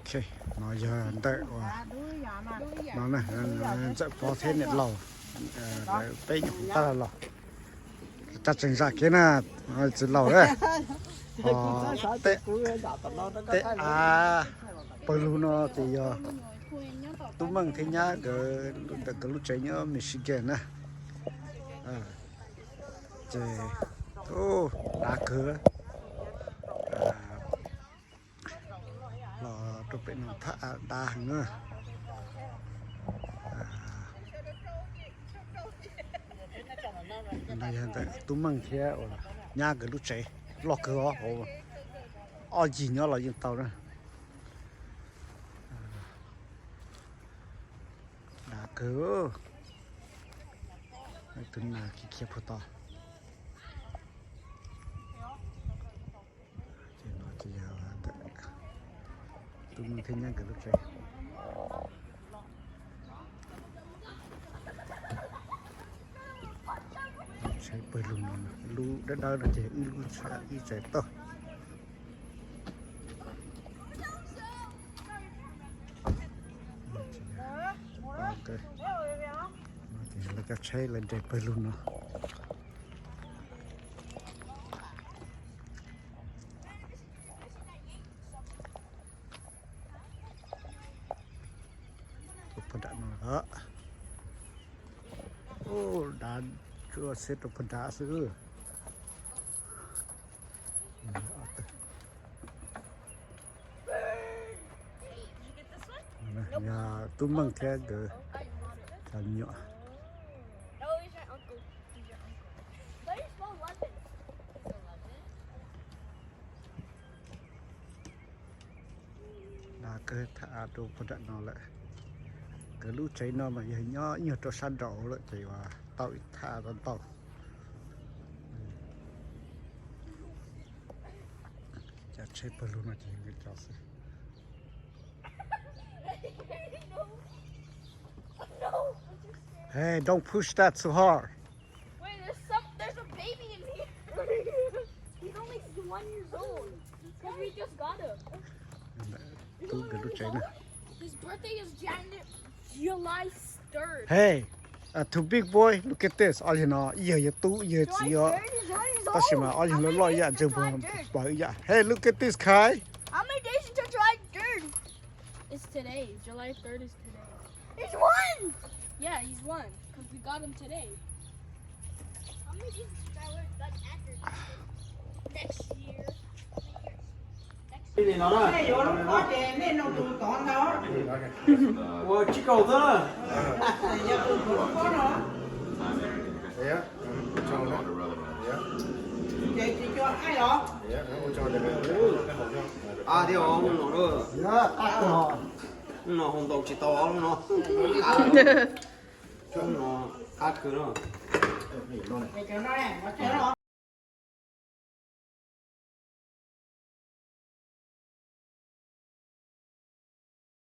ok nó giờ đợi nó này sẽ có thế nhiệt lẩu bây giờ ta là lẩu ta chỉnh ra cái là chỉ lẩu đấy tệ tệ à bây giờ nó thì tụi mình thì nhá cái lúc chơi nhá Michigan nè chơi ô đá cửa là tụi mình nó thả đá hàng nữa này hiện tại tụi mình thì nhà cái lúc chơi lọt cửa ở gì nhá là những tàu đó đá cửa tụi nào kia kia phụ to tụi mình thấy nhanh cái lúc chơi chơi bơi lùn nó lú đất đó là chơi lú chạy to ok thì là cái chơi lên chơi bơi lùn nó đó ô đã chưa xếp được phần đá xứ nhà tụi mình theo cái thành nhọ đã cái thả đồ phần đá nó lại cái lũ cháy nó mà nhỏ nhiều cho săn đổ lại thì là tàu thả con tàu chả cháy bờ luôn mà chỉ người cho xe hey don't push that so hard wait there's a baby in here he's only 1 years old because we just got him cái lũ cháy này his birthday is July 3rd. Hey, too big boy, look at this. All you know, you too, you see, all you know, yeah, hey, look at this guy. How many days until July 3rd? It's today. July 3rd is today. He's 1! Yeah, he's 1. Because we got him today. How many days until July 3rd? Next year. Này nó này vô nó khó chè nên nó tụi con đó ủa chỉ cầu thôi giờ tụi con có nó Yeah, cho nó. chị cho ai đó Yeah, nó cho được cái hộp cho. à thì ông nó nữa Yeah, cắt nó. nó không đầu chỉ to lắm nó nó cắt cứ nó Này, nó này. để cho nó này nó chơi nó